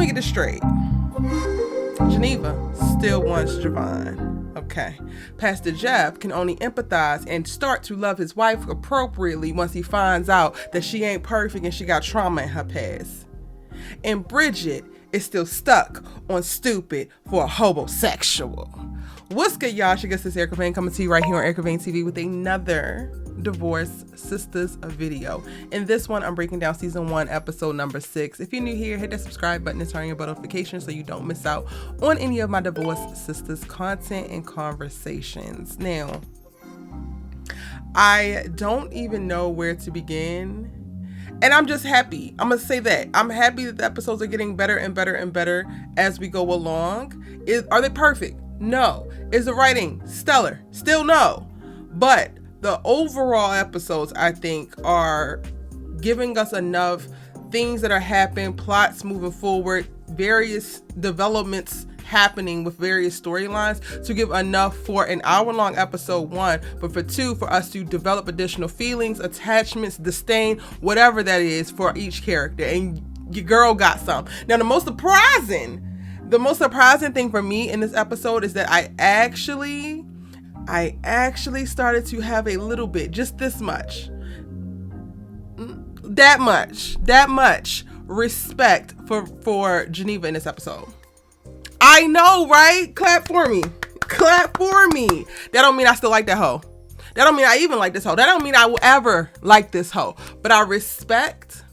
get this straight. Geneva still wants Javon. Okay. Pastor Jeff can only empathize and start to love his wife appropriately once he finds out that she ain't perfect and she got trauma in her past. And Bridgette is still stuck on stupid for a homosexual. What's good, y'all? She gets this Erica Vane coming to you right here on Erica Vane TV with another Divorce Sistas video. In this one, I'm breaking down season 1, episode number 6. If you're new here, hit that subscribe button and turn on your bell notifications so you don't miss out on any of my Divorce Sistas content and conversations. Now, I don't even know where to begin. And I'm just happy. I'm going to say that. I'm happy that the episodes are getting better and better and better as we go along. Are they perfect? No. Is the writing stellar? Still no. But the overall episodes, I think, are giving us enough things that are happening, plots moving forward, various developments happening with various storylines to give enough for an hour-long episode 1, but for 2, for us to develop additional feelings, attachments, disdain, whatever that is for each character. And your girl got some. Now, the most surprising thing for me in this episode is that I actually started to have a little bit, just this much, that much respect for Geneva in this episode. I know, right? Clap for me. That don't mean I still like that hoe. That don't mean I even like this hoe. That don't mean I will ever like this hoe. But I respect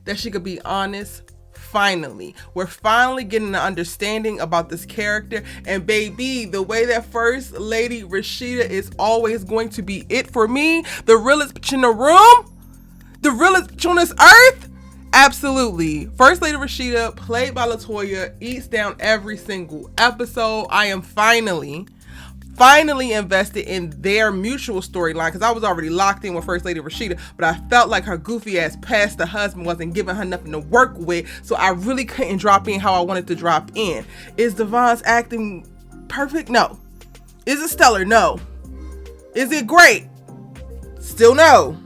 that she could be honest. Finally, we're finally getting an understanding about this character. And baby, the way that First Lady Rasheda is always going to be it for me, the realest bitch in the room, the realest bitch on this earth. Absolutely. First Lady Rasheda, played by LeToya, eats down every single episode. I am finally invested in their mutual storyline, because I was already locked in with First Lady Rasheda, but I felt like her goofy ass pastor husband wasn't giving her nothing to work with, so I really couldn't drop in how I wanted to drop in. Is Devon's acting perfect? No. Is it stellar? No. Is it great? Still no.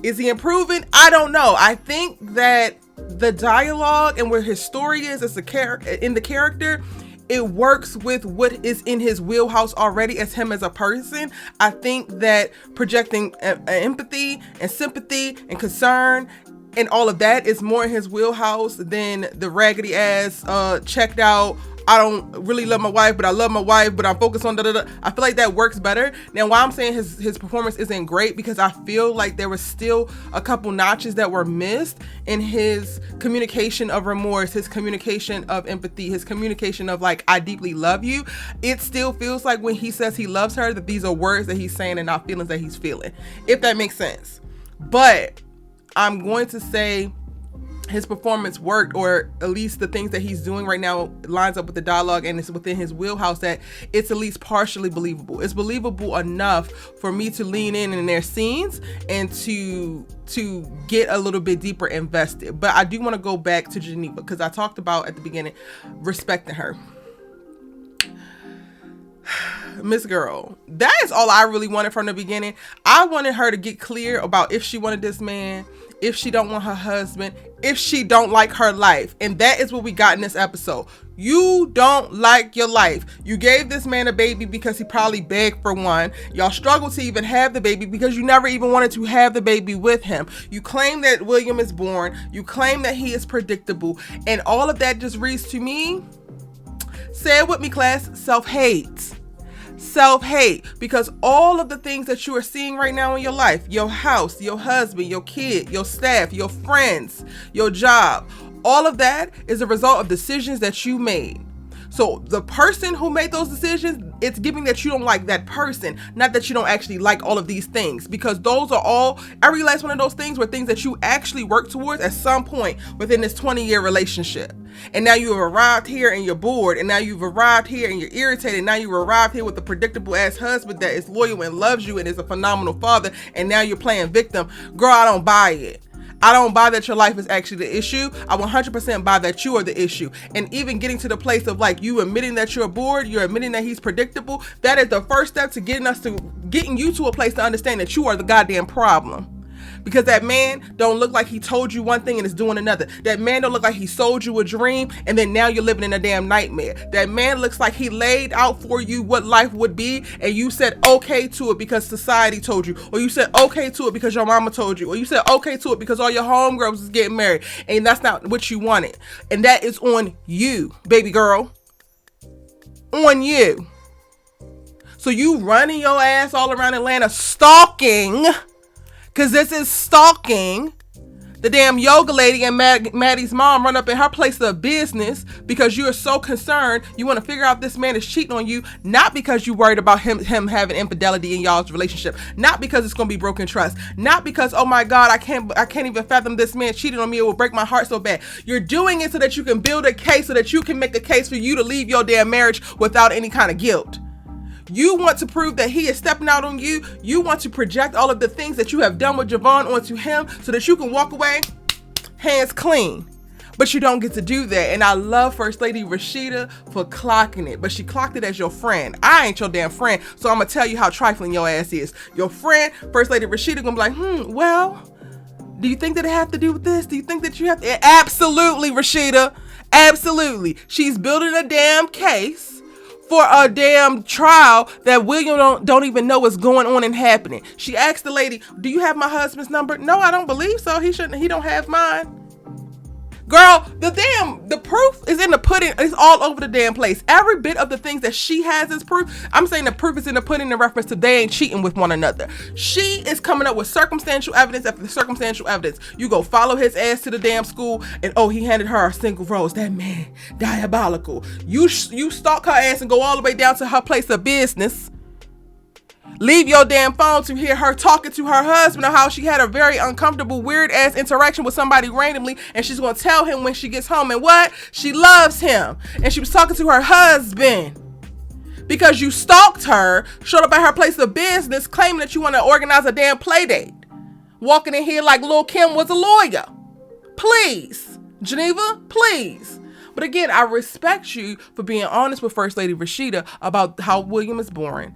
Is he improving? I don't know. I think that the dialogue and where his story is as in the character, it works with what is in his wheelhouse already as him as a person. I think that projecting empathy and sympathy and concern and all of that is more in his wheelhouse than the raggedy ass, checked out, I don't really love my wife, but I love my wife, but I'm focused on da-da-da. I feel like that works better. Now, why I'm saying his performance isn't great, because I feel like there was still a couple notches that were missed in his communication of remorse, his communication of empathy, his communication of like, I deeply love you. It still feels like when he says he loves her, that these are words that he's saying and not feelings that he's feeling, if that makes sense. But I'm going to say his performance worked, or at least the things that he's doing right now lines up with the dialogue and it's within his wheelhouse, that it's at least partially believable. It's believable enough for me to lean in their scenes and to get a little bit deeper invested. But I do want to go back to Geneva, because I talked about at the beginning respecting her. Miss Girl, that is all I really wanted from the beginning. I wanted her to get clear about if she wanted this man, if she don't want her husband, if she don't like her life. And that is what we got in this episode. You don't like your life. You gave this man a baby because he probably begged for one. Y'all struggled to even have the baby because you never even wanted to have the baby with him. You claim that William is born. You claim that he is predictable. And all of that just reads to me, say it with me, class, self-hate. Self-hate, because all of the things that you are seeing right now in your life, your house, your husband, your kid, your staff, your friends, your job, all of that is a result of decisions that you made. So the person who made those decisions, it's giving that you don't like that person, not that you don't actually like all of these things, because those are all, every last one of those things were things that you actually worked towards at some point within this 20-year relationship. And now you've arrived here and you're bored, and now you've arrived here and you're irritated. Now you've arrived here with a predictable ass husband that is loyal and loves you and is a phenomenal father, and now you're playing victim. Girl, I don't buy it. I don't buy that your life is actually the issue. I 100% buy that you are the issue. And even getting to the place of like you admitting that you're bored, you're admitting that he's predictable, that is the first step to getting you to a place to understand that you are the goddamn problem. Because that man don't look like he told you one thing and is doing another. That man don't look like he sold you a dream and then now you're living in a damn nightmare. That man looks like he laid out for you what life would be and you said okay to it because society told you, or you said okay to it because your mama told you, or you said okay to it because all your homegirls is getting married, and that's not what you wanted. And that is on you, baby girl. On you. So you running your ass all around Atlanta stalking, because this is stalking. The damn yoga lady and Maddie's mom run up in her place of business because you are so concerned. You want to figure out this man is cheating on you, not because you worried about him having infidelity in y'all's relationship, not because it's going to be broken trust, not because, oh my God, I can't even fathom this man cheating on me. It will break my heart so bad. You're doing it so that you can build a case, so that you can make a case for you to leave your damn marriage without any kind of guilt. You want to prove that he is stepping out on you. You want to project all of the things that you have done with Javon onto him so that you can walk away hands clean. But you don't get to do that. And I love First Lady Rasheda for clocking it. But she clocked it as your friend. I ain't your damn friend. So I'm going to tell you how trifling your ass is. Your friend, First Lady Rasheda, going to be like, well, do you think that it have to do with this? Do you think that you have to? Absolutely, Rasheda. Absolutely. She's building a damn case for a damn trial that William don't even know what's going on and happening. She asked the lady, do you have my husband's number? No, I don't believe so. He don't have mine. Girl, the proof is in the pudding. It's all over the damn place. Every bit of the things that she has is proof. I'm saying the proof is in the pudding in reference to they ain't cheating with one another. She is coming up with circumstantial evidence after circumstantial evidence. You go follow his ass to the damn school and oh, he handed her a single rose. That man, diabolical. You stalk her ass and go all the way down to her place of business. Leave your damn phone to hear her talking to her husband or how she had a very uncomfortable, weird ass interaction with somebody randomly, and she's going to tell him when she gets home and what? She loves him. And she was talking to her husband because you stalked her, showed up at her place of business, claiming that you want to organize a damn play date. Walking in here like Lil' Kim was a lawyer. Please, Geneva, please. But again, I respect you for being honest with First Lady Rasheda about how William is boring.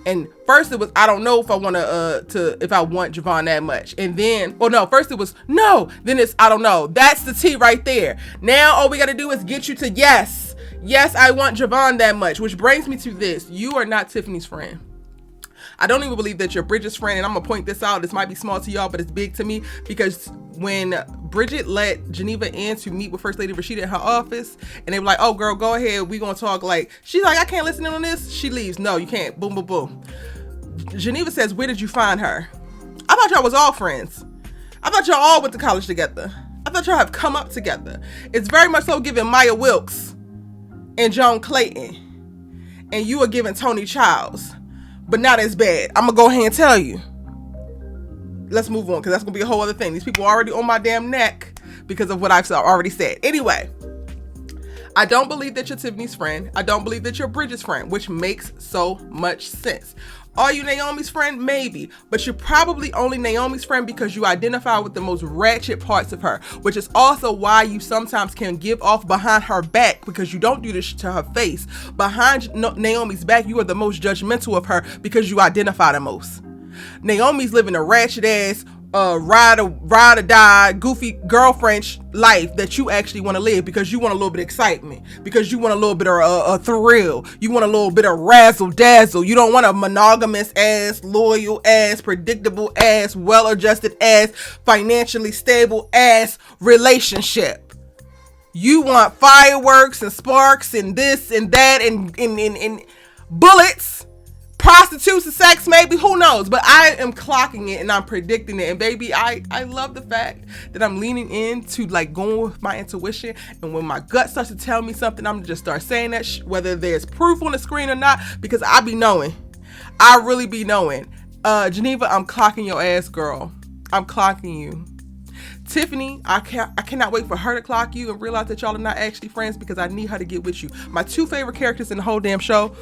And first it was, I don't know if I want if I want Javon that much. And then, first it was, no. Then it's, I don't know. That's the T right there. Now all we got to do is get you to yes. Yes, I want Javon that much. Which brings me to this. You are not Tiffany's friend. I don't even believe that you're Bridget's friend. And I'm going to point this out. This might be small to y'all, but it's big to me. Because when Bridgette let Geneva in to meet with First Lady Rasheda in her office, and they were like, oh, girl, go ahead. We going to talk. Like, she's like, I can't listen in on this. She leaves. No, you can't. Boom, boom, boom. Geneva says, where did you find her? I thought y'all was all friends. I thought y'all all went to college together. I thought y'all have come up together. It's very much so giving Maya Wilkes and Joan Clayton. And you are giving Tony Childs. But not as bad. I'm going to go ahead and tell you. Let's move on, because that's going to be a whole other thing. These people are already on my damn neck because of what I've already said. Anyway, I don't believe that you're Tiffany's friend. I don't believe that you're Bridget's friend, which makes so much sense. Are you Naomi's friend? Maybe. But you're probably only Naomi's friend because you identify with the most ratchet parts of her, which is also why you sometimes can give off behind her back, because you don't do this to her face. Behind Naomi's back, you are the most judgmental of her because you identify the most. Naomi's living a ratchet ass, ride or die, goofy girlfriend life that you actually want to live because you want a little bit of excitement, because you want a little bit of a thrill, you want a little bit of razzle dazzle. You don't want a monogamous ass, loyal ass, predictable ass, well-adjusted ass, financially stable ass relationship. You want fireworks and sparks and this and that and bullets. Prostitutes and sex, maybe, who knows? But I am clocking it and I'm predicting it. And baby, I love the fact that I'm leaning into like going with my intuition. And when my gut starts to tell me something, I'm just start saying that whether there's proof on the screen or not, because I be knowing. I really be knowing. Geneva, I'm clocking your ass, girl. I'm clocking you. Tiffany, I cannot wait for her to clock you and realize that y'all are not actually friends, because I need her to get with you. My two favorite characters in the whole damn show,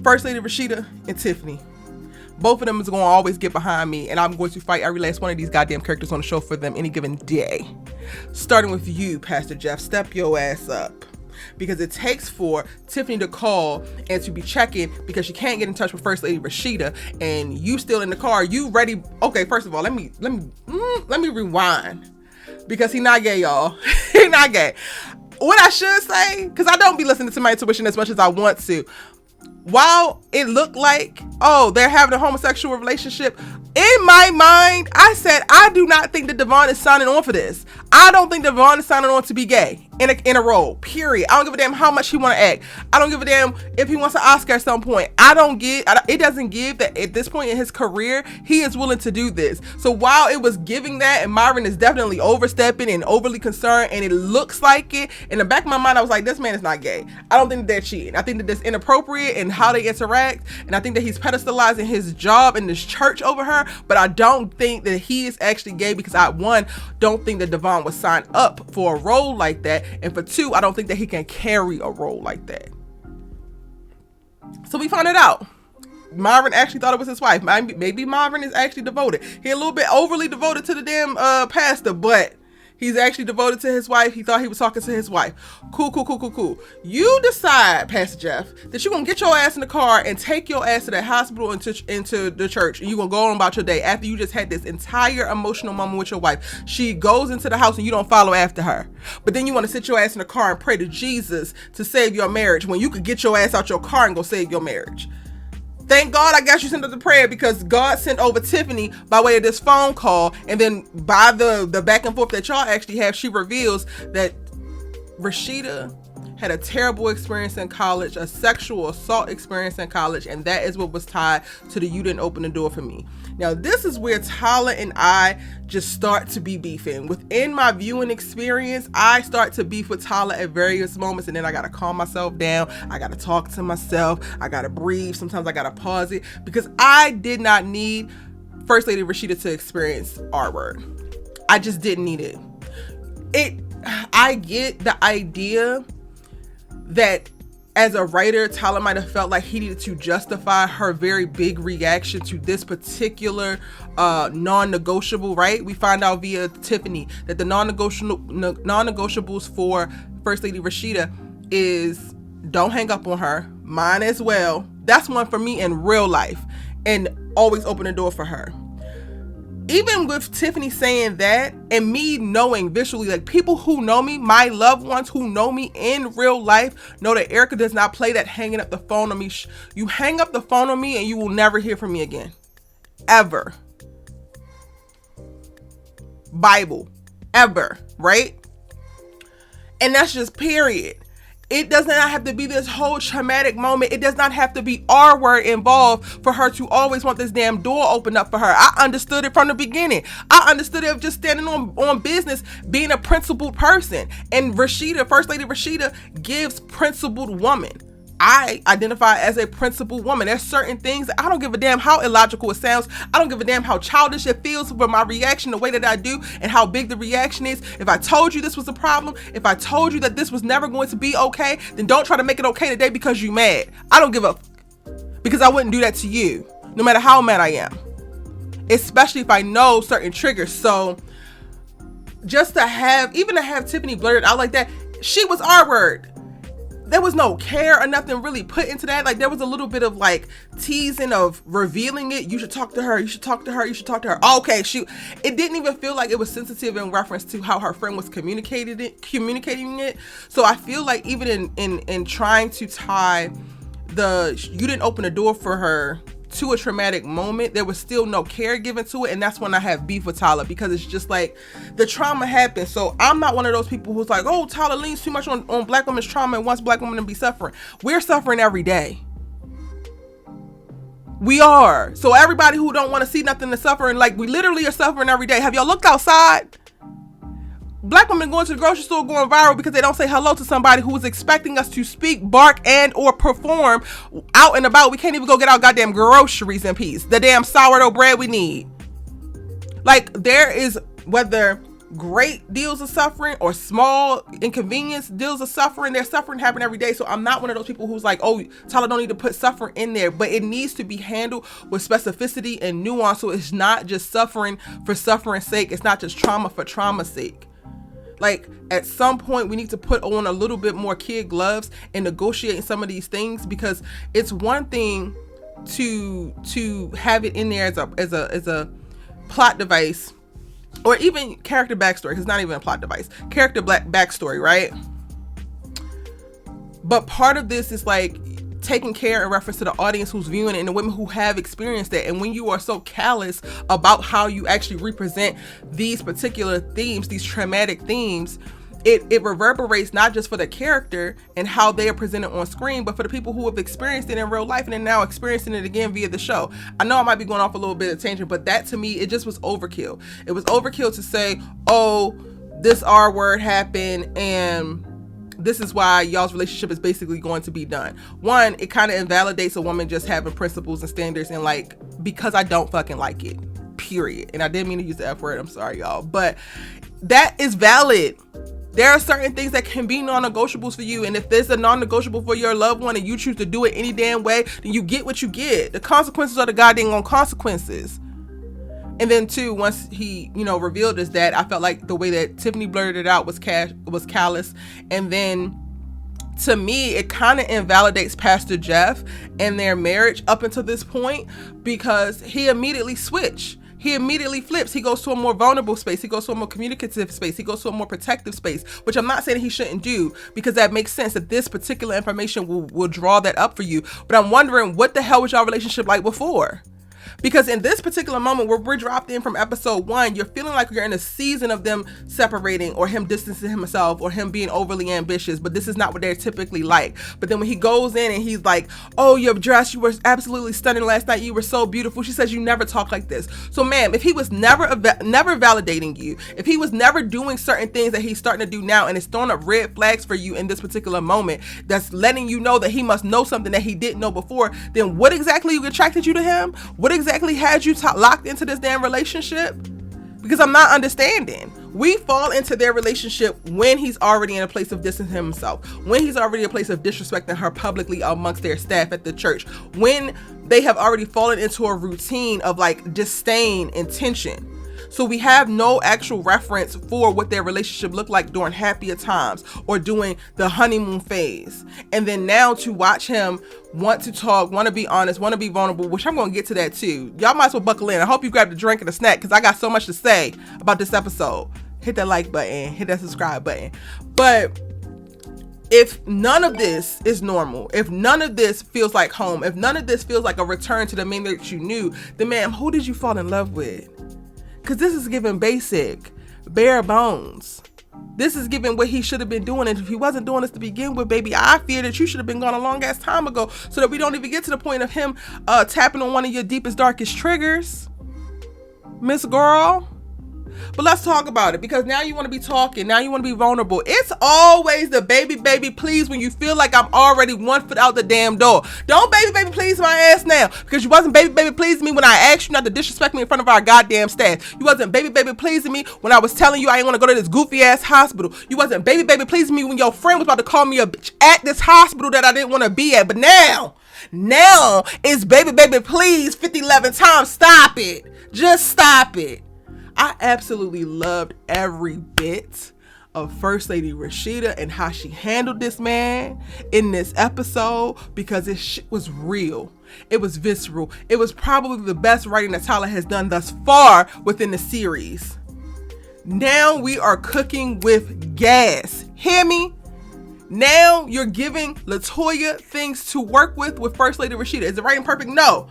First Lady Rasheda and Tiffany. Both of them is going to always get behind me, and I'm going to fight every last one of these goddamn characters on the show for them any given day. Starting with you, Pastor Jeff. Step your ass up. because it takes for Tiffany to call and to be checking because she can't get in touch with First Lady Rasheda, and you still in the car, you ready. Okay, first of all, let me rewind, because he not gay, y'all. He not gay. What I should say, because I don't be listening to my intuition as much as I want to, while it looked like, oh, they're having a homosexual relationship, in my mind, I said, I do not think that Devon is signing on for this. I don't think Devon is signing on to be gay in a role, period. I don't give a damn how much he want to act. I don't give a damn if he wants an Oscar at some point. It doesn't give that at this point in his career, he is willing to do this. So while it was giving that, and Myron is definitely overstepping and overly concerned, and it looks like it, in the back of my mind, I was like, this man is not gay. I don't think that they're cheating. I think that that's inappropriate in how they interact, and I think that he's pedestalizing his job in this church over her, but I don't think that he is actually gay, because I, one, don't think that Devon was signed up for a role like that, and for two, I don't think that he can carry a role like that. So we found it out. Marvin actually thought it was his wife. Maybe Marvin is actually devoted. He's a little bit overly devoted to the damn pastor, but he's actually devoted to his wife. He thought he was talking to his wife. Cool. You decide, Pastor Jeff, that you're going to get your ass in the car and take your ass to that hospital into the church, and you're going to go on about your day after you just had this entire emotional moment with your wife. She goes into the house and you don't follow after her. But then you want to sit your ass in the car and pray to Jesus to save your marriage when you could get your ass out your car and go save your marriage. Thank God I guess you sent up the prayer, because God sent over Tiffany by way of this phone call, and then by the back and forth that y'all actually have, she reveals that Rasheda had a terrible experience in college, a sexual assault experience in college, and that is what was tied to the "you didn't open the door for me." Now, this is where Tyler and I just start to be beefing. Within my viewing experience, I start to beef with Tyler at various moments, and then I gotta calm myself down. I gotta talk to myself. I gotta breathe. Sometimes I gotta pause it, because I did not need First Lady Rasheda to experience R-word. I just didn't need it. I get the idea that as a writer, Tyler might have felt like he needed to justify her very big reaction to this particular non-negotiable, right? We find out via Tiffany that the non-negotiables for First Lady Rasheda is don't hang up on her. Mine as well. That's one for me in real life, and always open the door for her. Even with Tiffany saying that, and me knowing visually, like, people who know me, my loved ones who know me in real life, know that Erica does not play that hanging up the phone on me. You hang up the phone on me and you will never hear from me again. Ever. Bible. Ever. Right? And that's just period. It does not have to be this whole traumatic moment. It does not have to be R word involved for her to always want this damn door opened up for her. I understood it from the beginning. I understood it of just standing on business, being a principled person. And Rasheda, First Lady Rasheda, gives principled woman. I identify as a principled woman. There's certain things, I don't give a damn how illogical it sounds. I don't give a damn how childish it feels for my reaction the way that I do, and how big the reaction is. If I told you this was a problem, if I told you that this was never going to be okay, then don't try to make it okay today because you mad. I don't give a because I wouldn't do that to you, no matter how mad I am. Especially if I know certain triggers. So just to have Tiffany blurted out like that, she was R-word. There was no care or nothing really put into that. Like, there was a little bit of like teasing of revealing it. You should talk to her. You should talk to her. You should talk to her. Okay, it didn't even feel like it was sensitive in reference to how her friend was communicating it. So I feel like even in trying to tie you didn't open the door for her to a traumatic moment, there was still no care given to it. And that's when I have beef with Tyler, because it's just like the trauma happened. So I'm not one of those people who's like, oh, Tyler leans too much on black women's trauma and wants black women to be suffering. We're suffering every day. We are. So everybody who don't want to see nothing to suffering, like, we literally are suffering every day. Have y'all looked outside? Black women going to the grocery store going viral because they don't say hello to somebody who is expecting us to speak, bark, and or perform out and about. We can't even go get our goddamn groceries in peace. The damn sourdough bread we need. Like, there is, whether great deals of suffering or small inconvenience deals of suffering, there's suffering happening every day. So I'm not one of those people who's like, oh, Tyler don't need to put suffering in there, but it needs to be handled with specificity and nuance. So it's not just suffering for suffering's sake. It's not just trauma for trauma's sake. Like, at some point, we need to put on a little bit more kid gloves and negotiating some of these things, because it's one thing to have it in there as a plot device, or even character backstory, because it's not even a plot device, character backstory, right? But part of this is like taking care in reference to the audience who's viewing it and the women who have experienced it. And when you are so callous about how you actually represent these particular themes, these traumatic themes, it reverberates not just for the character and how they are presented on screen, but for the people who have experienced it in real life and are now experiencing it again via the show. I know I might be going off a little bit of tangent, but that to me, it just was overkill. It was overkill to say, oh, this R word happened and this is why y'all's relationship is basically going to be done. One, it kind of invalidates a woman just having principles and standards and like, because I don't fucking like it, period. And I didn't mean to use the F word, I'm sorry y'all, but that is valid. There are certain things that can be non-negotiables for you. And if there's a non-negotiable for your loved one and you choose to do it any damn way, then you get what you get. The consequences are the goddamn consequences. And then too, once he, revealed us that, I felt like the way that Tiffany blurted it out was callous. And then to me, it kind of invalidates Pastor Jeff and their marriage up until this point, because he immediately switched. He immediately flips. He goes to a more vulnerable space. He goes to a more communicative space. He goes to a more protective space, which I'm not saying he shouldn't do, because that makes sense that this particular information will draw that up for you. But I'm wondering, what the hell was y'all relationship like before? Because in this particular moment where we're dropped in from episode 1, you're feeling like you're in a season of them separating, or him distancing himself, or him being overly ambitious, but this is not what they're typically like. But then when he goes in and he's like, oh, your dress, you were absolutely stunning last night, you were so beautiful. She says, you never talk like this. So ma'am, if he was never validating you, if he was never doing certain things that he's starting to do now, and it's throwing up red flags for you in this particular moment, that's letting you know that he must know something that he didn't know before, then what exactly attracted you to him? What exactly had you locked into this damn relationship? Because I'm not understanding. We fall into their relationship when he's already in a place of distancing himself, when he's already in a place of disrespecting her publicly amongst their staff at the church, when they have already fallen into a routine of like disdain and tension. So we have no actual reference for what their relationship looked like during happier times or during the honeymoon phase. And then now to watch him want to talk, want to be honest, want to be vulnerable, which I'm going to get to that too. Y'all might as well buckle in. I hope you grabbed a drink and a snack, because I got so much to say about this episode. Hit that like button, hit that subscribe button. But if none of this is normal, if none of this feels like home, if none of this feels like a return to the man that you knew, then ma'am, who did you fall in love with? Because this is giving basic, bare bones. This is giving what he should have been doing. And if he wasn't doing this to begin with, baby, I fear that you should have been gone a long ass time ago, so that we don't even get to the point of him tapping on one of your deepest, darkest triggers, Miss Girl. But let's talk about it, because now you want to be talking. Now you want to be vulnerable. It's always the baby please when you feel like I'm already 1 foot out the damn door. Don't baby please my ass now, because you wasn't baby pleasing me when I asked you not to disrespect me in front of our goddamn staff. You wasn't baby pleasing me when I was telling you I didn't want to go to this goofy ass hospital. You wasn't baby pleasing me when your friend was about to call me a bitch at this hospital that I didn't want to be at. But now it's baby please 50-11 times. Stop it. Just stop it. I absolutely loved every bit of First Lady Rasheda and how she handled this man in this episode, because this shit was real. It was visceral. It was probably the best writing that Tyler has done thus far within the series. Now we are cooking with gas. Hear me? Now you're giving LeToya things to work with First Lady Rasheda. Is the writing perfect? No.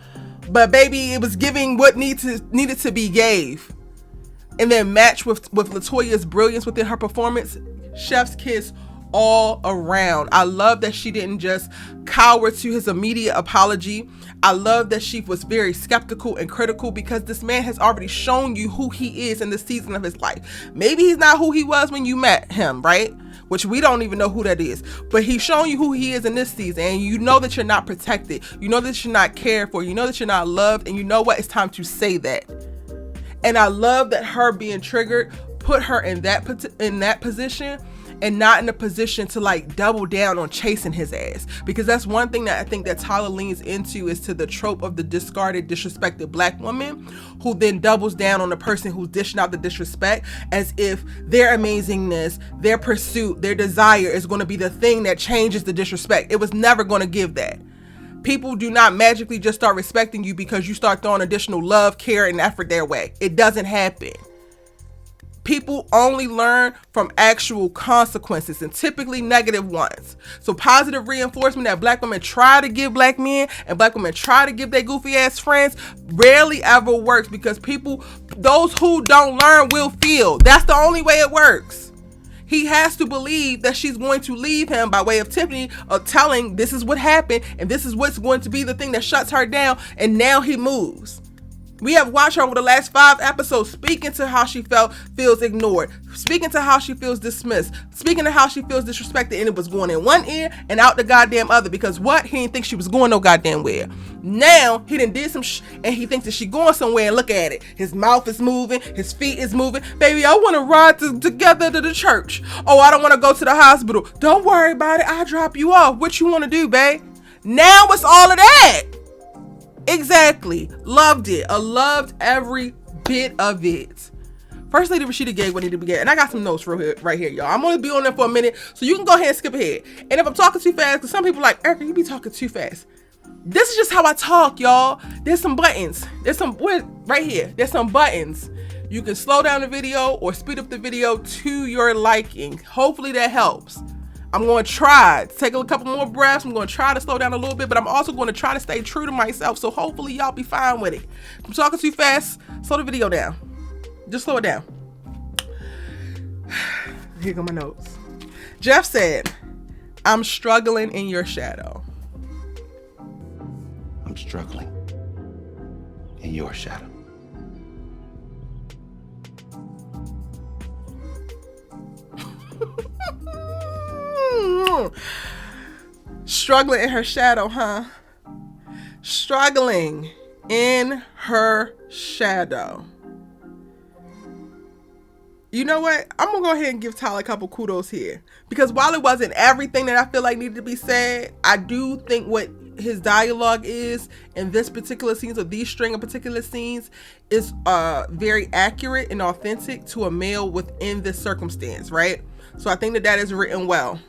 But baby, it was giving what needed to be gave. And then match with LeToya's brilliance within her performance. Chef's kiss all around. I love that she didn't just cower to his immediate apology. I love that she was very skeptical and critical, because this man has already shown you who he is in this season of his life. Maybe he's not who he was when you met him, right? Which we don't even know who that is. But he's shown you who he is in this season, and you know that you're not protected. You know that you're not cared for. You know that you're not loved, and you know what? It's time to say that. And I love that her being triggered put her in that position, and not in a position to like double down on chasing his ass. Because that's one thing that I think that Tyler leans into, is to the trope of the discarded, disrespected black woman who then doubles down on the person who's dishing out the disrespect, as if their amazingness, their pursuit, their desire is going to be the thing that changes the disrespect. It was never going to give that. People do not magically just start respecting you because you start throwing additional love, care, and effort their way. It doesn't happen. People only learn from actual consequences, and typically negative ones. So positive reinforcement that black women try to give black men and black women try to give their goofy ass friends rarely ever works, because people, those who don't learn will feel. That's the only way it works. He has to believe that she's going to leave him by way of Tiffany, of telling this is what happened and this is what's going to be the thing that shuts her down, and now he moves. We have watched her over the last 5 episodes speaking to how she feels ignored, speaking to how she feels dismissed, speaking to how she feels disrespected, and it was going in one ear and out the goddamn other, because what? He didn't think she was going no goddamn where. Now he done did some and he thinks that she going somewhere, and look at it. His mouth is moving, his feet is moving. Baby, I want to ride together to the church. Oh, I don't want to go to the hospital. Don't worry about it. I'll drop you off. What you want to do, babe? Now it's all of that. Exactly. Loved it. I loved every bit of it. First Lady Rasheda gave what needed to be. And I got some notes right here, y'all. I'm going to be on there for a minute, so you can go ahead and skip ahead. And if I'm talking too fast, because some people are like, Erica, you be talking too fast. This is just how I talk, y'all. There's some buttons. Right here. There's some buttons. You can slow down the video or speed up the video to your liking. Hopefully that helps. I'm going to try to take a couple more breaths. I'm going to try to slow down a little bit, but I'm also going to try to stay true to myself. So hopefully y'all be fine with it. If I'm talking too fast, slow the video down. Just slow it down. Here go my notes. Jeff said, I'm struggling in your shadow. I'm struggling in your shadow. Struggling in her shadow, huh? Struggling in her shadow. You know what? I'm gonna go ahead and give Tyler a couple kudos here, because while it wasn't everything that I feel like needed to be said, I do think what his dialogue is in this particular scenes, or these string of particular scenes, is very accurate and authentic to a male within this circumstance, right? So I think that is written well.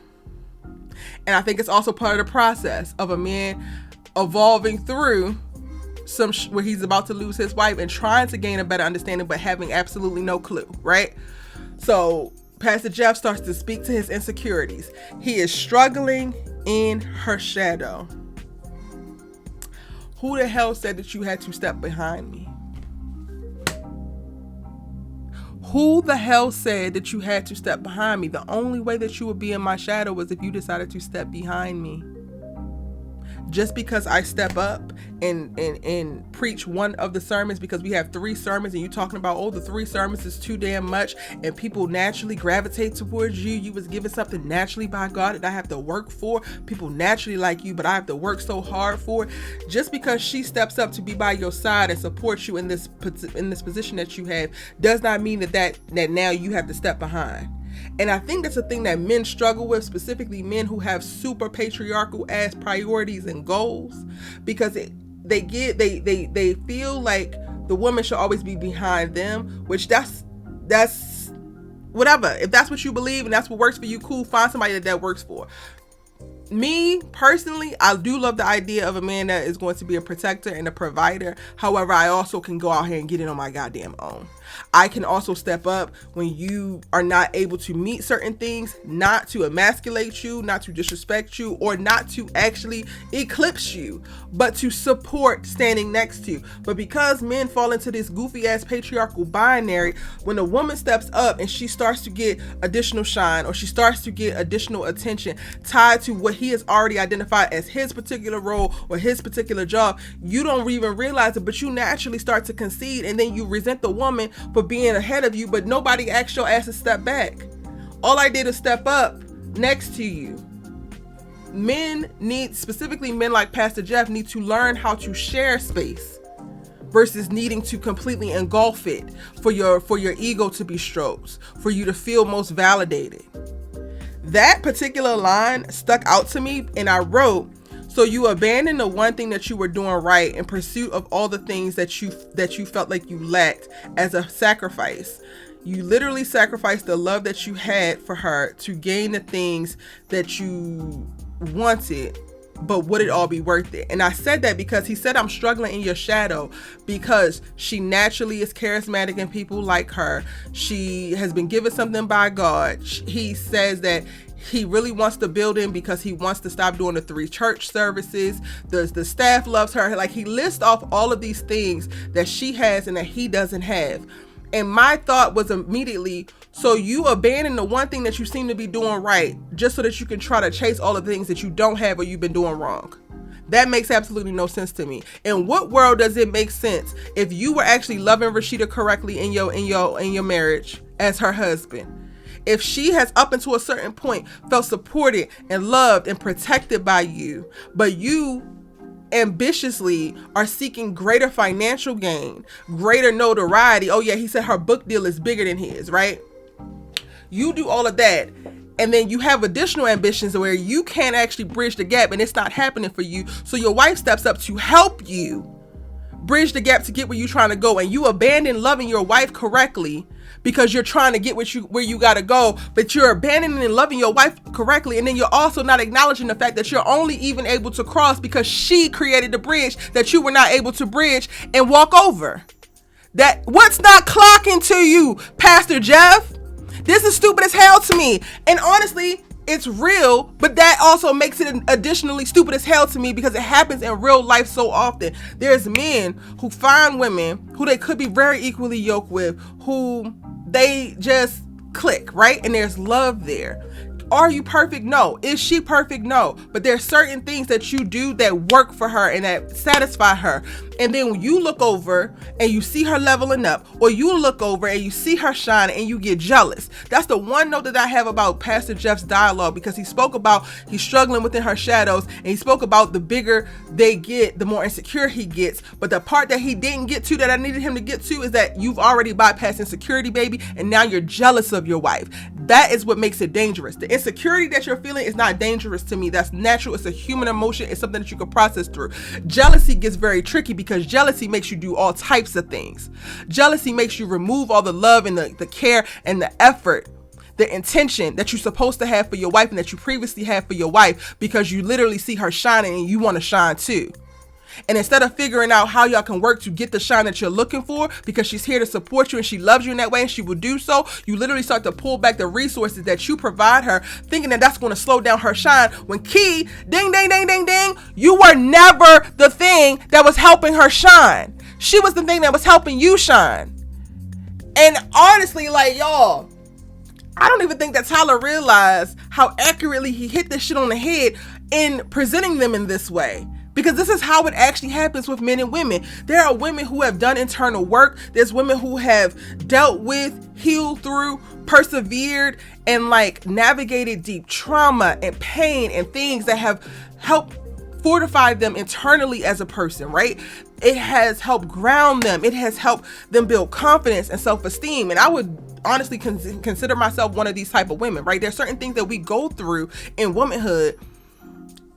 And I think it's also part of the process of a man evolving through some where he's about to lose his wife and trying to gain a better understanding, but having absolutely no clue, right? So Pastor Jeff starts to speak to his insecurities. He is struggling in her shadow. Who the hell said that you had to step behind me? Who the hell said that you had to step behind me? The only way that you would be in my shadow was if you decided to step behind me. Just because I step up and preach one of the sermons, because we have 3 sermons and you talking about, oh, the 3 sermons is too damn much, and people naturally gravitate towards you. You was given something naturally by God that I have to work for. People naturally like you, but I have to work so hard for it. Just because she steps up to be by your side and supports you in this position that you have, does not mean that now you have to step behind. And I think that's a thing that men struggle with, specifically men who have super patriarchal ass priorities and goals, because they feel like the woman should always be behind them, which that's whatever. If that's what you believe and that's what works for you, cool, find somebody that works for. Me personally, I do love the idea of a man that is going to be a protector and a provider. However, I also can go out here and get it on my goddamn own. I can also step up when you are not able to meet certain things, not to emasculate you, not to disrespect you, or not to actually eclipse you, but to support standing next to you. But because men fall into this goofy ass patriarchal binary, when a woman steps up and she starts to get additional shine, or she starts to get additional attention tied to what he has already identified as his particular role or his particular job, you don't even realize it, but you naturally start to concede, and then you resent the woman for being ahead of you, but nobody asked your ass to step back. All I did is step up next to you. Men need, specifically men like Pastor Jeff, need to learn how to share space versus needing to completely engulf it for your ego to be stroked, for you to feel most validated. That particular line stuck out to me, and I wrote, so you abandoned the one thing that you were doing right in pursuit of all the things that you felt like you lacked as a sacrifice. You literally sacrificed the love that you had for her to gain the things that you wanted. But would it all be worth it? And I said that because he said, I'm struggling in your shadow, because she naturally is charismatic and people like her. She has been given something by God. He says that he really wants the building because he wants to stop doing the 3 church services. The staff loves her. Like, he lists off all of these things that she has and that he doesn't have. And my thought was immediately, so you abandon the one thing that you seem to be doing right just so that you can try to chase all the things that you don't have or you've been doing wrong. That makes absolutely no sense to me. In what world does it make sense if you were actually loving Rasheda correctly in your marriage as her husband? If she has up until a certain point felt supported and loved and protected by you, but you ambitiously are seeking greater financial gain, greater notoriety. Oh yeah, he said her book deal is bigger than his, right? You do all of that, and then you have additional ambitions where you can't actually bridge the gap, and it's not happening for you. So your wife steps up to help you bridge the gap to get where you're trying to go, and you abandon loving your wife correctly because you're trying to get where you got to go, but you're abandoning and loving your wife correctly, and then you're also not acknowledging the fact that you're only even able to cross because she created the bridge that you were not able to bridge and walk over. That what's not clocking to you, Pastor Jeff? This is stupid as hell to me. And honestly, it's real, but that also makes it additionally stupid as hell to me because it happens in real life so often. There's men who find women who they could be very equally yoked with, who they just click, right? And there's love there. Are you perfect? No. Is she perfect? No. But there's certain things that you do that work for her and that satisfy her. And then when you look over and you see her leveling up, or you look over and you see her shine and you get jealous. That's the one note that I have about Pastor Jeff's dialogue, because he spoke about he's struggling within her shadows, and he spoke about the bigger they get, the more insecure he gets. But the part that he didn't get to that I needed him to get to is that you've already bypassed insecurity, baby, and now you're jealous of your wife. That is what makes it dangerous. The insecurity that you're feeling is not dangerous to me. That's natural. It's a human emotion. It's something that you can process through. Jealousy gets very tricky because jealousy makes you do all types of things. Jealousy makes you remove all the love and the care and the effort, the intention that you're supposed to have for your wife and that you previously had for your wife, because you literally see her shining and you want to shine too. And instead of figuring out how y'all can work to get the shine that you're looking for, because she's here to support you and she loves you in that way and she will do so, you literally start to pull back the resources that you provide her, thinking that that's going to slow down her shine, when key, ding, ding, ding, ding, ding, you were never the thing that was helping her shine. She was the thing that was helping you shine. And honestly, like, y'all, I don't even think that Tyler realized how accurately he hit this shit on the head in presenting them in this way. Because this is how it actually happens with men and women. There are women who have done internal work. There's women who have dealt with, healed through, persevered, and like navigated deep trauma and pain and things that have helped fortify them internally as a person, right? It has helped ground them. It has helped them build confidence and self-esteem. And I would honestly consider myself one of these type of women, right? There's certain things that we go through in womanhood,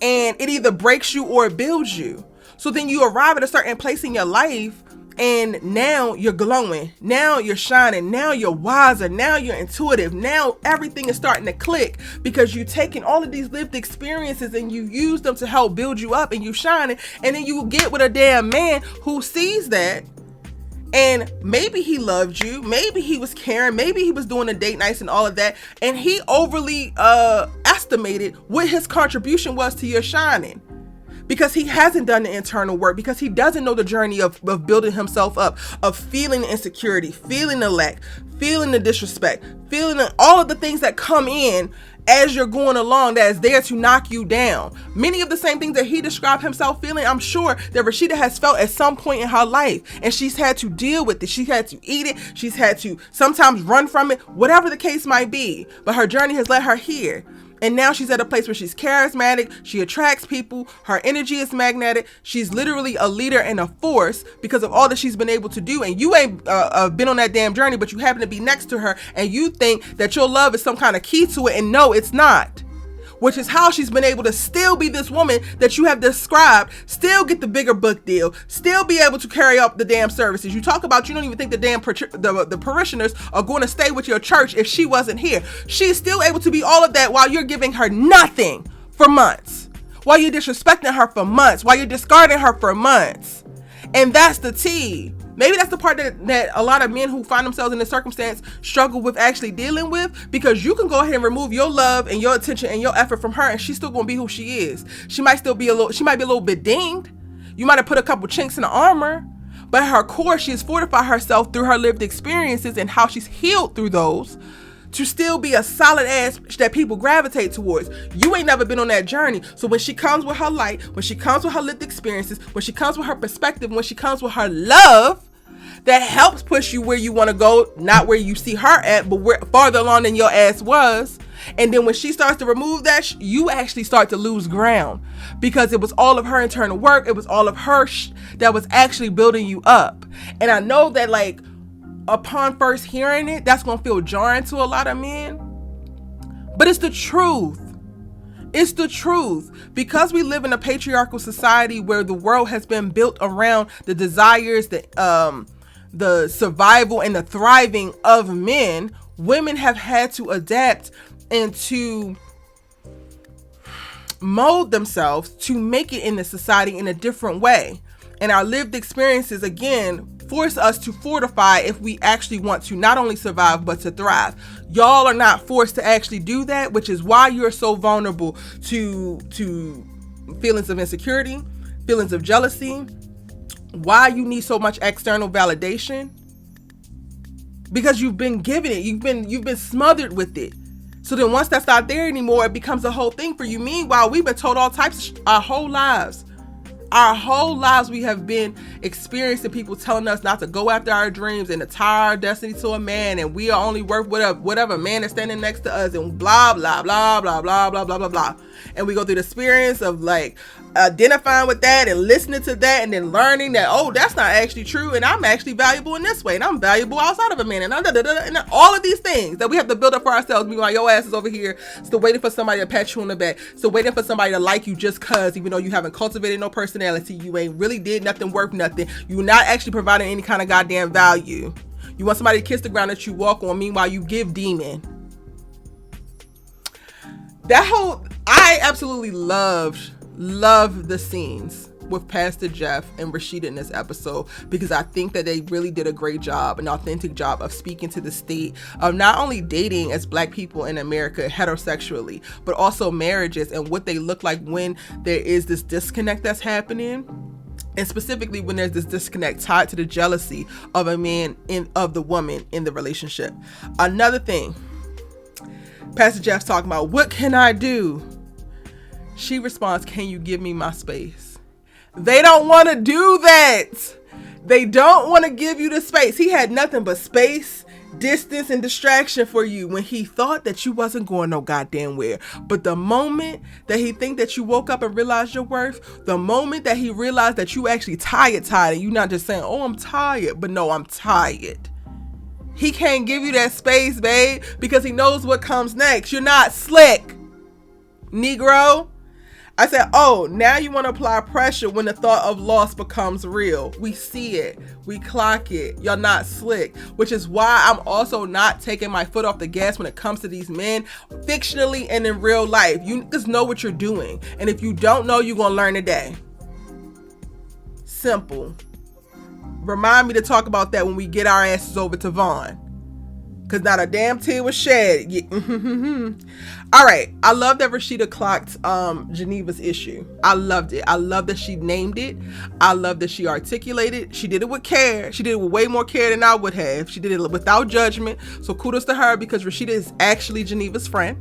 and it either breaks you or it builds you. So then you arrive at a certain place in your life, and now you're glowing. Now you're shining. Now you're wiser. Now you're intuitive. Now everything is starting to click because you've taken all of these lived experiences and you use them to help build you up, and you shining. And then you get with a damn man who sees that. And maybe he loved you, maybe he was caring, maybe he was doing the date nights and all of that, and he overly estimated what his contribution was to your shining, because he hasn't done the internal work, because he doesn't know the journey of building himself up, of feeling the insecurity, feeling the lack, feeling the disrespect, feeling all of the things that come in as you're going along that is there to knock you down. Many of the same things that he described himself feeling, I'm sure that Rasheda has felt at some point in her life, and she's had to deal with it. She's had to eat it. She's had to sometimes run from it, whatever the case might be, but her journey has led her here. And now she's at a place where she's charismatic. She attracts people. Her energy is magnetic. She's literally a leader and a force because of all that she's been able to do. And you ain't been on that damn journey, but you happen to be next to her and you think that your love is some kind of key to it. And no, it's not. Which is how she's been able to still be this woman that you have described, still get the bigger book deal, still be able to carry up the damn services. You talk about you don't even think the damn the parishioners are going to stay with your church if she wasn't here. She's still able to be all of that while you're giving her nothing for months, while you're disrespecting her for months, while you're discarding her for months. And that's the tea. Maybe that's the part that a lot of men who find themselves in this circumstance struggle with actually dealing with, because you can go ahead and remove your love and your attention and your effort from her and she's still going to be who she is. She might be a little bit dinged. You might have put a couple chinks in the armor, but at her core, she has fortified herself through her lived experiences and how she's healed through those to still be a solid ass that people gravitate towards. You ain't never been on that journey. So when she comes with her light, when she comes with her lived experiences, when she comes with her perspective, when she comes with her love, that helps push you where you want to go, not where you see her at, but where farther along than your ass was. And then when she starts to remove that, you actually start to lose ground, because it was all of her internal work. It was all of her that was actually building you up. And I know that, like, upon first hearing it, that's going to feel jarring to a lot of men, but it's the truth. It's the truth. Because we live in a patriarchal society where the world has been built around the desires, the survival and the thriving of men, women have had to adapt and to mold themselves to make it in the society in a different way. And our lived experiences, again, force us to fortify if we actually want to not only survive, but to thrive. Y'all are not forced to actually do that, which is why you're so vulnerable to feelings of insecurity, feelings of jealousy, why you need so much external validation, because you've been given it. You've been smothered with it. So then once that's not there anymore, it becomes a whole thing for you. Meanwhile, we've been told all types our whole lives. Our whole lives we have been experiencing people telling us not to go after our dreams and to tie our destiny to a man, and we are only worth whatever man is standing next to us, and blah blah blah blah blah blah blah blah blah. And we go through the experience of like identifying with that and listening to that, and then learning that, oh, that's not actually true, and I'm actually valuable in this way, and I'm valuable outside of a man, and and all of these things that we have to build up for ourselves. Meanwhile, your ass is over here still waiting for somebody to pat you on the back, still waiting for somebody to like you just cause, even though you haven't cultivated no personality, you ain't really did nothing worth nothing, you're not actually providing any kind of goddamn value. You want somebody to kiss the ground that you walk on, meanwhile you give demon. I absolutely love the scenes with Pastor Jeff and Rasheda in this episode, because I think that they really did a great job, an authentic job of speaking to the state of not only dating as Black people in America heterosexually, but also marriages and what they look like when there is this disconnect that's happening. And specifically when there's this disconnect tied to the jealousy of a man of the woman in the relationship. Another thing, Pastor Jeff's talking about, what can I do? She responds, can you give me my space? They don't want to do that. They don't want to give you the space. He had nothing but space, distance, and distraction for you when he thought that you wasn't going no goddamn where. But the moment that he think that you woke up and realized your worth, the moment that he realized that you actually tired, and you not just saying, oh, I'm tired, but no, I'm tired. He can't give you that space, babe, because he knows what comes next. You're not slick, Negro. I said, oh, now you want to apply pressure when the thought of loss becomes real. We see it. We clock it. You're not slick, which is why I'm also not taking my foot off the gas when it comes to these men, fictionally and in real life. You just know what you're doing. And if you don't know, you're going to learn today. Simple. Remind me to talk about that when we get our asses over to Vaughn. Because not a damn tear was shed. Yeah. All right. I love that Rasheda clocked Geneva's issue. I loved it. I love that she named it. I love that she articulated. She did it with care. She did it with way more care than I would have. She did it without judgment. So kudos to her, because Rasheda is actually Geneva's friend.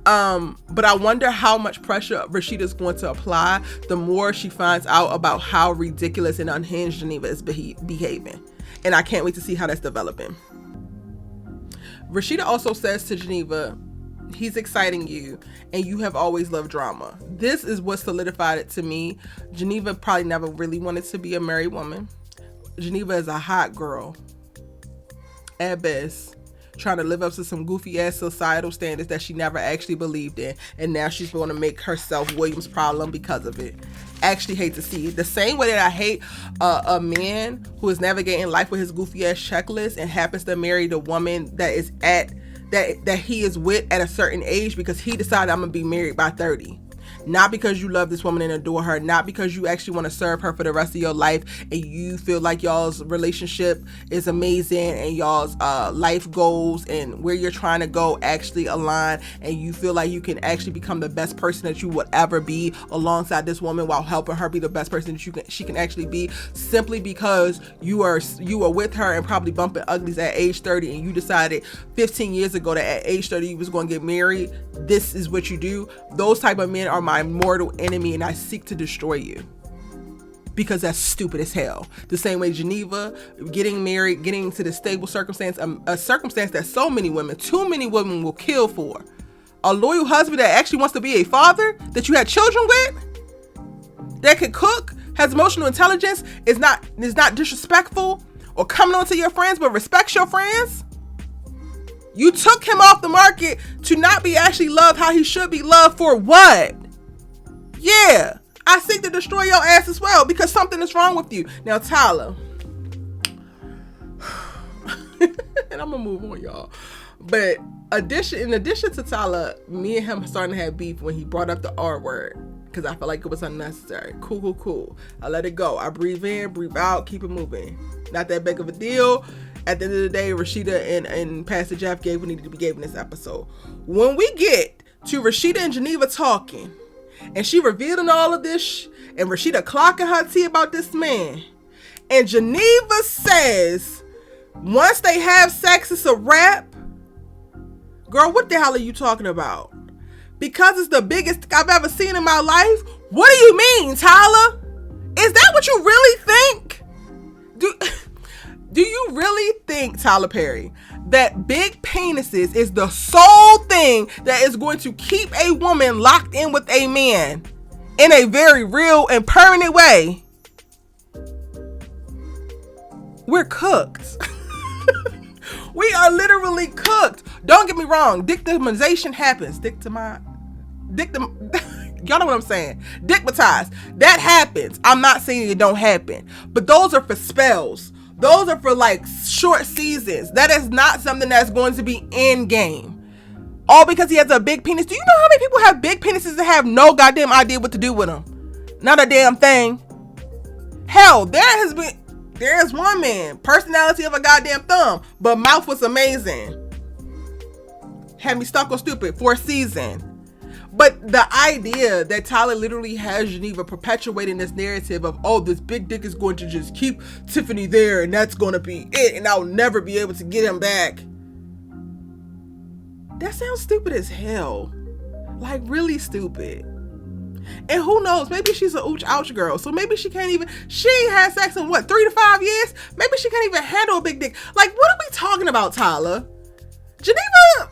But I wonder how much pressure Rasheda's going to apply the more she finds out about how ridiculous and unhinged Geneva is behaving. And I can't wait to see how that's developing. Rasheda also says to Geneva, He's exciting you, and you have always loved drama. This is what solidified it to me. Geneva probably never really wanted to be a married woman. Geneva is a hot girl at best, trying to live up to some goofy ass societal standards that she never actually believed in, and now she's going to make herself William's problem because of it. Actually hate to see it. The same way that I hate a man who is navigating life with his goofy ass checklist and happens to marry the woman that is that he is with at a certain age because he decided I'm gonna be married by 30. Not because you love this woman and adore her, not because you actually want to serve her for the rest of your life and you feel like y'all's relationship is amazing and y'all's life goals and where you're trying to go actually align, and you feel like you can actually become the best person that you would ever be alongside this woman while helping her be the best person that she can actually be, simply because you are with her and probably bumping uglies at age 30 and you decided 15 years ago that at age 30 you was going to get married. This is what you do. Those type of men are my mortal enemy, and I seek to destroy you because that's stupid as hell. The same way Geneva getting married, getting into this stable circumstance, a circumstance that so many women, too many women will kill for. A loyal husband that actually wants to be a father that you had children with, that can cook, has emotional intelligence, is not disrespectful or coming on to your friends but respects your friends. You took him off the market to not be actually loved how he should be loved. For what? Yeah, I seek to destroy your ass as well because something is wrong with you. Now, Tyler, and I'm gonna move on, y'all. But in addition to Tyler, me and him starting to have beef when he brought up the R word because I felt like it was unnecessary. Cool. I let it go. I breathe in, breathe out, keep it moving. Not that big of a deal. At the end of the day, Rasheda and Pastor Jeff gave what needed to be given in this episode. When we get to Rasheda and Geneva talking, and she revealing all of this, and Rasheda clocking her tea about this man, and Geneva says, once they have sex, it's a wrap. Girl, what the hell are you talking about? Because it's the biggest I've ever seen in my life? What do you mean, Tyler? Is that what you really think? Do you really think, Tyler Perry, that big penises is the sole thing that is going to keep a woman locked in with a man in a very real and permanent way? We're cooked. We are literally cooked. Don't get me wrong. Dictamization happens. Y'all know what I'm saying. Dickmatized. That happens. I'm not saying it don't happen. But those are for spells. Those are for like short seasons. That is not something that's going to be in game. All because he has a big penis. Do you know how many people have big penises and have no goddamn idea what to do with them? Not a damn thing. Hell, there's one man, personality of a goddamn thumb, but mouth was amazing. Had me stuck on stupid for a season. But the idea that Tyler literally has Geneva perpetuating this narrative of, oh, this big dick is going to just keep Tiffany there and that's going to be it and I'll never be able to get him back. That sounds stupid as hell. Like, really stupid. And who knows, maybe she's a ouch girl. So maybe she ain't had sex in 3 to 5 years? Maybe she can't even handle a big dick. Like, what are we talking about, Tyler? Geneva,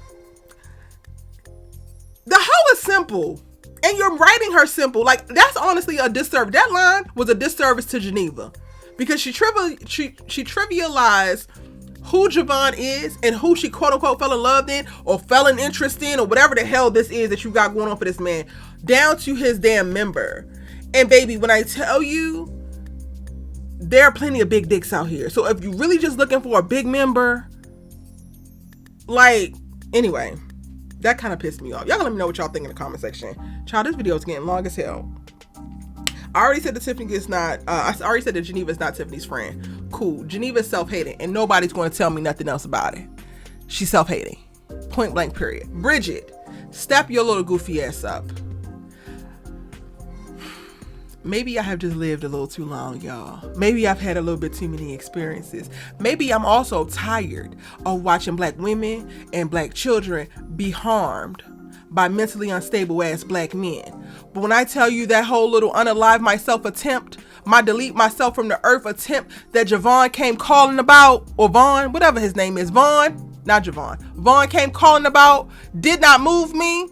the hoe is simple. And you're writing her simple. Like, that's honestly a disservice. That line was a disservice to Geneva. Because she trivialized who Javon is and who she quote unquote fell in love in or fell in interest in or whatever the hell this is that you got going on for this man, down to his damn member. And baby, when I tell you, there are plenty of big dicks out here. So if you're really just looking for a big member, like, anyway, that kind of pissed me off. Y'all gonna let me know what y'all think in the comment section. Child, this video is getting long as hell. I already said that Tiffany is not, I already said that Geneva is not Tiffany's friend. Cool. Geneva is self-hating and nobody's going to tell me nothing else about it. She's self-hating. Point blank period. Bridgette, step your little goofy ass up. Maybe I have just lived a little too long, y'all. Maybe I've had a little bit too many experiences. Maybe I'm also tired of watching black women and black children be harmed by mentally unstable ass black men. But when I tell you that whole little unalive myself attempt, my delete myself from the earth attempt that Javon came calling about, or Vaughn, whatever his name is, Vaughn, not Javon, Vaughn came calling about did not move me.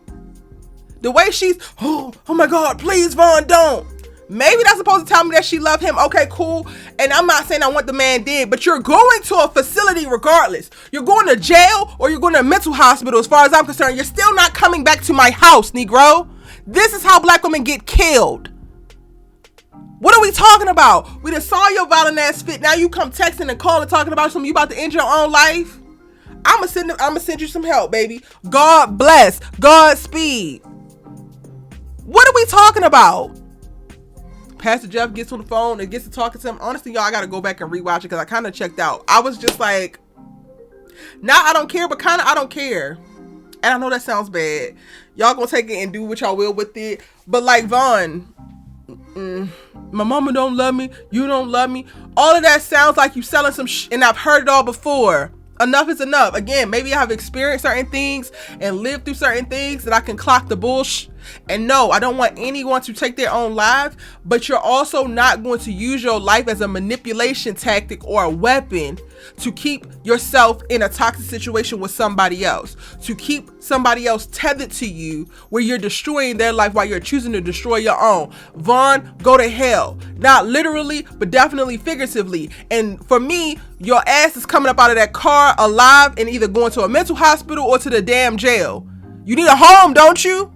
The way she's, oh my God, please Vaughn, don't. Maybe that's supposed to tell me that she loved him. Okay, cool. And I'm not saying I want the man dead, but you're going to a facility regardless. You're going to jail or you're going to a mental hospital. As far as I'm concerned, you're still not coming back to my house, Negro. This is how black women get killed. What are we talking about? We done saw your violent ass fit. Now you come texting and calling talking about something. You about to end your own life? I'ma send you some help, baby. God bless. Godspeed. What are we talking about? Pastor Jeff gets on the phone and gets to talking to him. Honestly, y'all, I gotta go back and rewatch it because I kind of checked out. I was just like, now I don't care, but kind of I don't care. And I know that sounds bad. Y'all gonna take it and do what y'all will with it. But like Vaughn, my mama don't love me. You don't love me. All of that sounds like you selling some and I've heard it all before. Enough is enough. Again, maybe I have experienced certain things and lived through certain things that I can clock the bullshit. And no, I don't want anyone to take their own life, but you're also not going to use your life as a manipulation tactic or a weapon to keep yourself in a toxic situation with somebody else, to keep somebody else tethered to you where you're destroying their life while you're choosing to destroy your own. Vaughn, go to hell. Not literally, but definitely figuratively. And for me, your ass is coming up out of that car alive and either going to a mental hospital or to the damn jail. You need a home, don't you?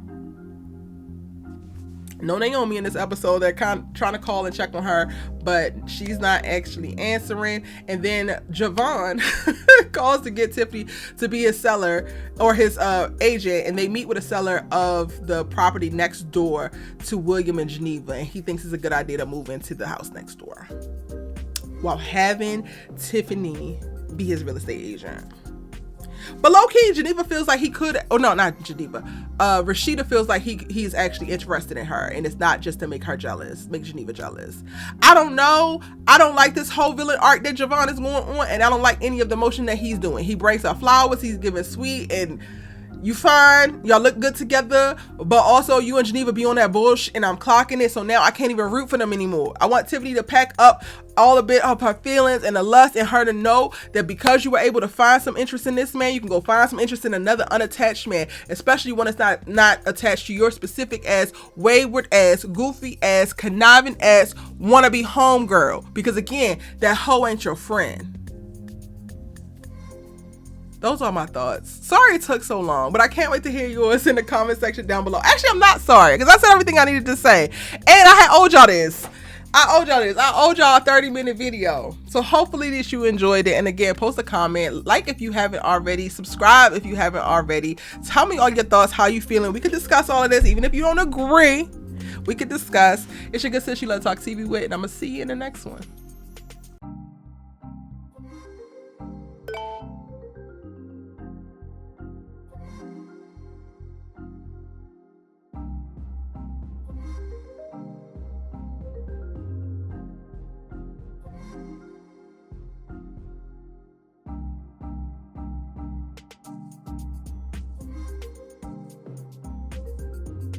No Naomi in this episode. They're kind of trying to call and check on her, but she's not actually answering. And then Javon calls to get Tiffany to be his seller or his agent, and they meet with a seller of the property next door to William and Geneva, and he thinks it's a good idea to move into the house next door while having Tiffany be his real estate agent. But low-key, Geneva feels like he could, oh no, not Geneva. Rasheda feels like he's actually interested in her, and it's not just to make her jealous, make Geneva jealous. I don't know. I don't like this whole villain arc that Javon is going on, and I don't like any of the motion that he's doing. He brings her flowers, he's giving sweet, and you fine, y'all look good together, but also you and Geneva be on that bullshit, and I'm clocking it, so now I can't even root for them anymore. I want Tiffany to pack up all a bit of her feelings and the lust, and her to know that because you were able to find some interest in this man, you can go find some interest in another unattached man, especially when it's not attached to your specific ass, wayward ass, goofy ass, conniving ass, wannabe homegirl. Because again, that hoe ain't your friend. Those are my thoughts. Sorry it took so long, but I can't wait to hear yours in the comment section down below. Actually, I'm not sorry, because I said everything I needed to say. And I owed y'all this. I owed y'all a 30-minute video. So hopefully that you enjoyed it. And again, post a comment. Like if you haven't already. Subscribe if you haven't already. Tell me all your thoughts, how you feeling. We could discuss all of this, even if you don't agree. We could discuss. It's your good sis, you love to talk TV with, and I'm going to see you in the next one.